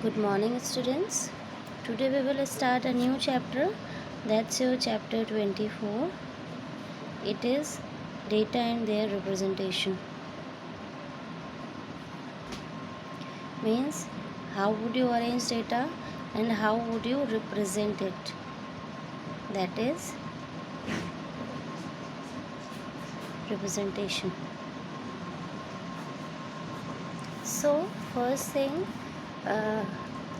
Good morning, students. Today we will start a new chapter. That's your chapter 24. It is data and their representation. Means how would you arrange data and how would you represent it? That is representation. So first thing,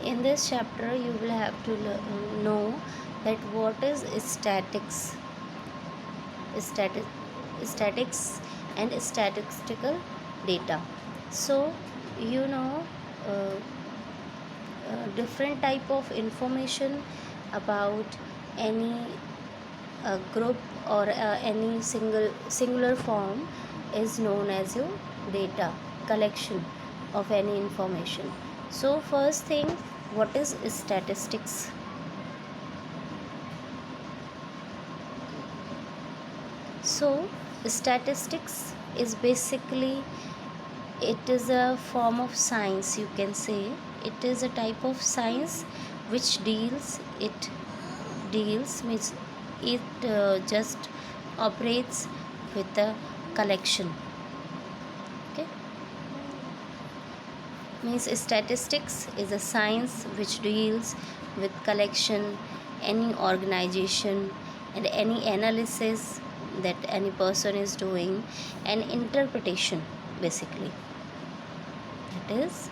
in this chapter you will have to know that what is statics and statistical data. So you know uh, different type of information about any group or any singular form is known as your data collection of any information. So first thing, what is statistics? So statistics is basically, it is a form of science, you can say. It is a type of science which deals means it just operates with the collection. Okay, means statistics is a science which deals with collection, any organization and any analysis that any person is doing, and interpretation basically. It is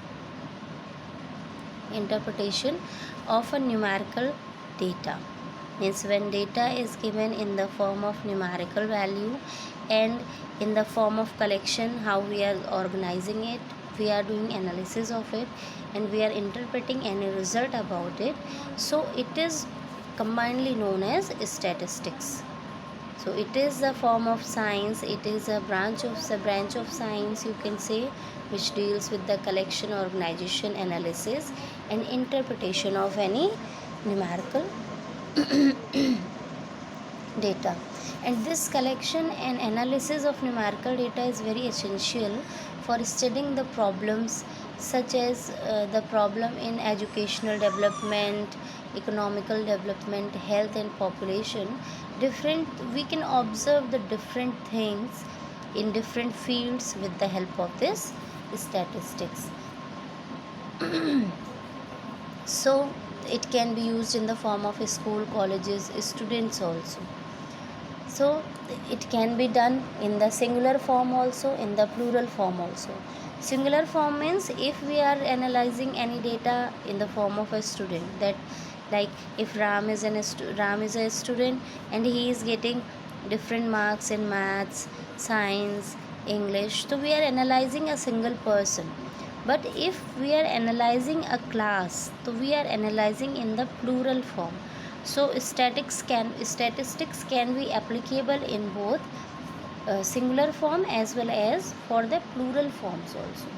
interpretation of a numerical data. Means when data is given in the form of numerical value and in the form of collection, how we are organizing it, we are doing analysis of it, and we are interpreting any result about it. So it is combinedly known as statistics. So it is a form of science, it is a branch of science, you can say, which deals with the collection, organization, analysis and interpretation of any numerical data. And this collection and analysis of numerical data is very essential for studying the problems such as the problem in educational development, economical development, health and population. We can observe the different things in different fields with the help of this statistics. So it can be used in the form of school, colleges, students also. So it can be done in the singular form also, in the plural form also. Singular form means if we are analyzing any data in the form of a student, that like if Ram is a student and he is getting different marks in maths, science, English, so we are analyzing a single person. But if we are analyzing a class, so we are analyzing in the plural form. So statistics can be applicable in both singular form as well as for the plural forms also.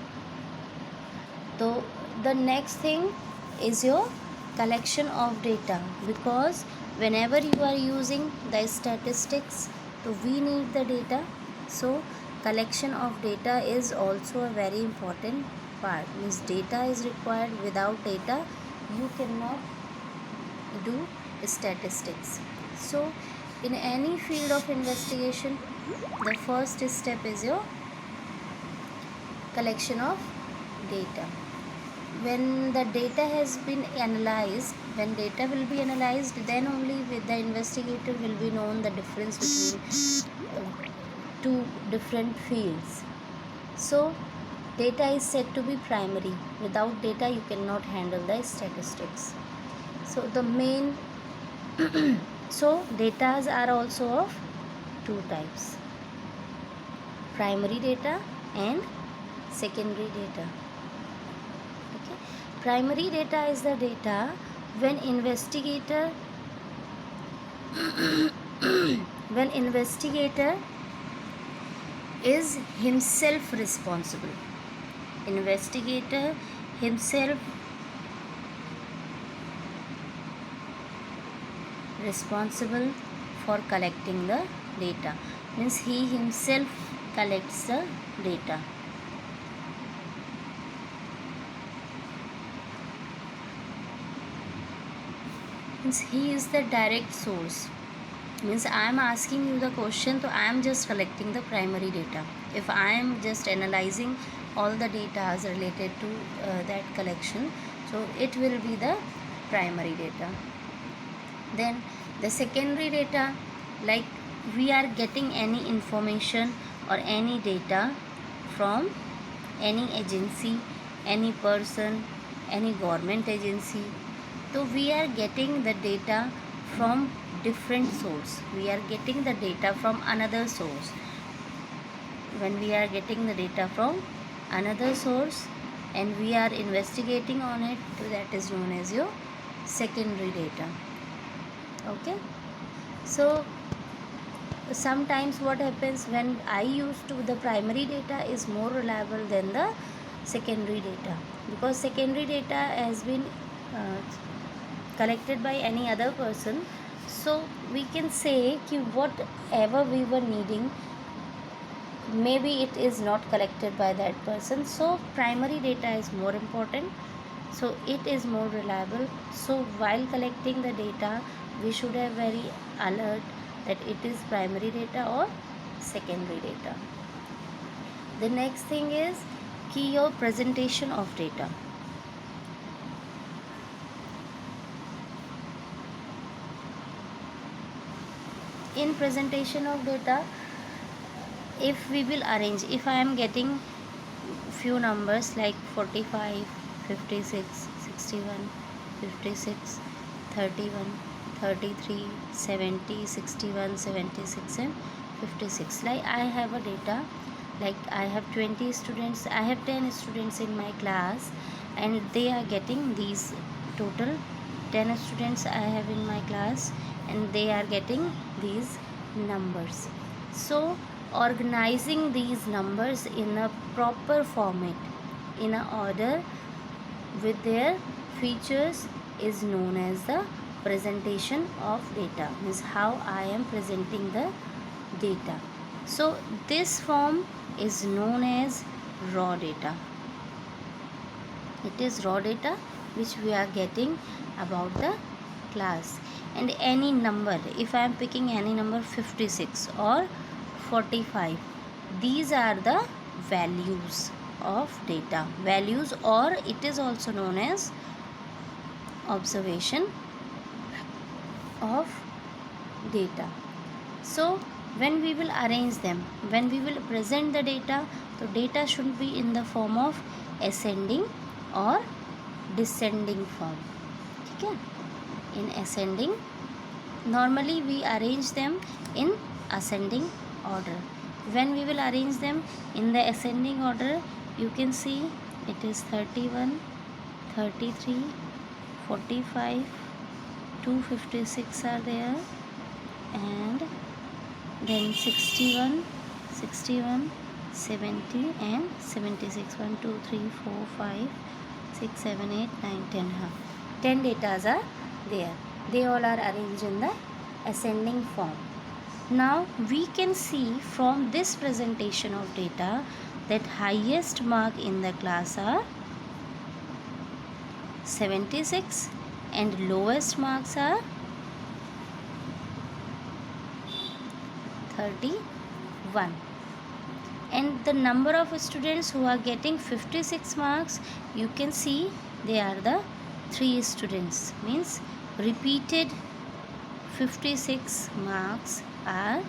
So the next thing is your collection of data, because whenever you are using the statistics, so we need the data. So collection of data is also a very important part. Means data is required. Without data you cannot do statistics. So in any field of investigation, the first step is your collection of data. When the data has been analyzed, when data will be analyzed, then only with the investigator will be known the difference between two different fields. So data is said to be primary. Without data you cannot handle the statistics. So the main so datas are also of two types: primary data and secondary data. Okay, primary data is the data when investigator is himself responsible. Investigator himself responsible for collecting the data. Means he himself collects the data. means he is the direct source. Means I am asking you the question, so I am just collecting the primary data. If I am just analyzing all the data related to that collection, so it will be the primary data. Then the secondary data, like we are getting any information or any data from any agency, any person, any government agency. So we are getting the data from different source. We are getting the data from another source. When we are getting the data from another source and we are investigating on it, so that is known as your secondary data. Okay, so sometimes what happens, when I used to, the primary data is more reliable than the secondary data, because secondary data has been collected by any other person. So we can say कि whatever we were needing, maybe it is not collected by that person. So primary data is more important, so it is more reliable. So while collecting the data, we should have very alert that it is primary data or secondary data. The next thing is key or presentation of data. In presentation of data, if we will arrange, if I am getting few numbers like 45, 56, 61, 56, 31, 33, 70, 61, 76 and 56, like I have a data, like I have 20 students, I have 10 students in my class, and they are getting these total 10 students I have in my class, and they are getting these numbers. So organizing these numbers in a proper format, in a order with their features, is known as the presentation of data. Means how I am presenting the data. So this form is known as raw data. It is raw data which we are getting about the class. And any number, if I am picking any number 56 or 45, these are the values of data. Values, or it is also known as observation of data. So when we will arrange them, when we will present the data, so data should be in the form of ascending or descending form. Okay? In ascending, normally we arrange them in ascending order. When we will arrange them in the ascending order, you can see it is 31, 33, 45, 256 are there, and then 61, 61, 70 and 76. 1, 2, 3, 4, 5, 6, 7, 8, 9, 10. 10 datas are there. They all are arranged in the ascending form. Now we can see from this presentation of data that highest mark in the class are 76 and lowest marks are 31. And the number of students who are getting 56 marks, you can see they are the 3 students. Means repeated 56 marks are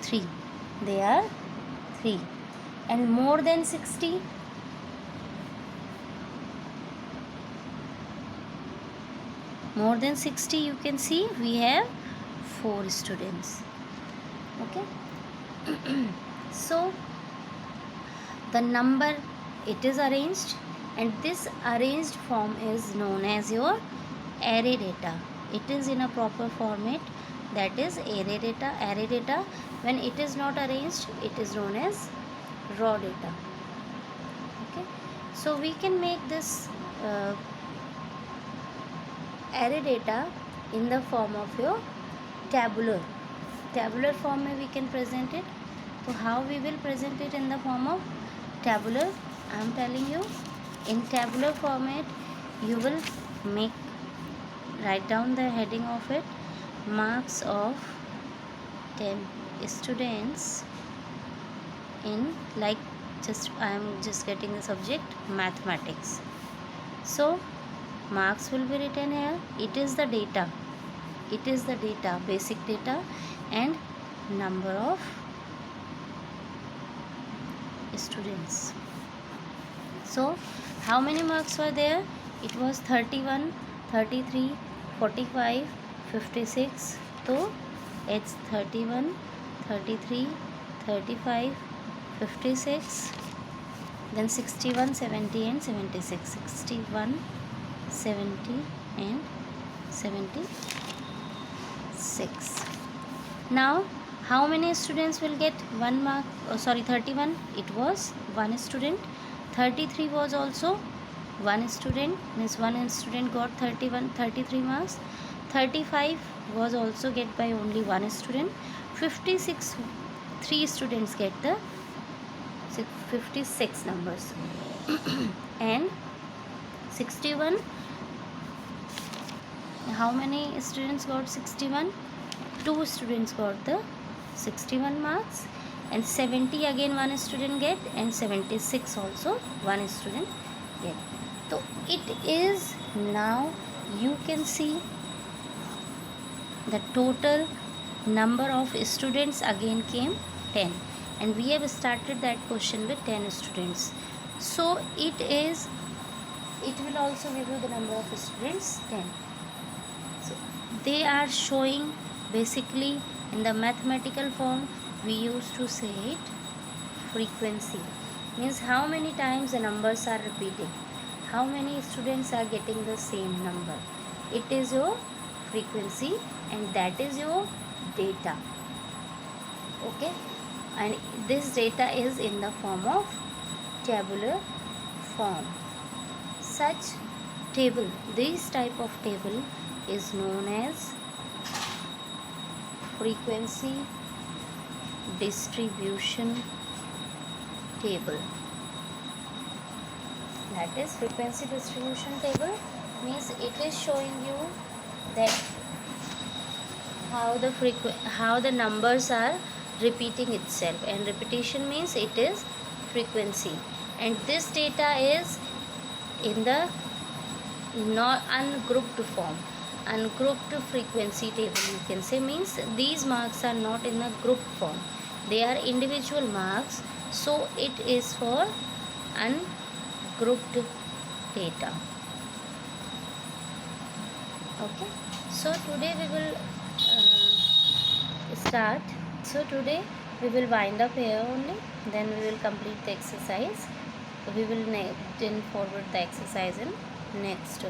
3. They are 3. And more than 60, more than 60, you can see we have 4 students. Okay. So the number, it is arranged, and this arranged form is known as your array data. It is in a proper format, that is array data. Array data, when it is not arranged, it is known as raw data. Okay, so we can make this array data in the form of your tabular form में we can present it. So how we will present it in the form of tabular? I am telling you, in tabular format you will make write down the heading of it. Marks of 10 students in, like, I am just getting the subject mathematics. So marks will be written here. It is the data, basic data, and number of students. So how many marks were there? It was 31, 33, 45, 56. So it's 31, 33, 35, 56, then 61, 70 and 76. 61, 70 and 76. Now how many students will get 1 mark? 31, it was 1 student. 33 was also 1 student, means 1 student got 33 marks. 35 was also get by only 1 student. 56, 3 students get the 56 numbers. And 61, how many students got 61? 2 students got the 61 marks. And 70 again 1 student get, and 76 also 1 student get. So it is, now you can see the total number of students again came 10, and we have started that question with 10 students. So it will also give you the number of students 10. So they are showing basically in the mathematical form. We used to say it frequency, means how many times the numbers are repeating, how many students are getting the same number. It is your frequency, and that is your data. Okay, and this data is in the form of tabular form. Such table, this type of table is known as frequency distribution table. That is, frequency distribution table means it is showing you that how the numbers are repeating itself, and repetition means it is frequency. And this data is in the not ungrouped form. Ungrouped frequency table, you can say, means these marks are not in a group form, they are individual marks. So it is for ungrouped data. Okay, so today we will start. So today we will wind up here only, then we will complete the exercise. We will then forward the exercise in next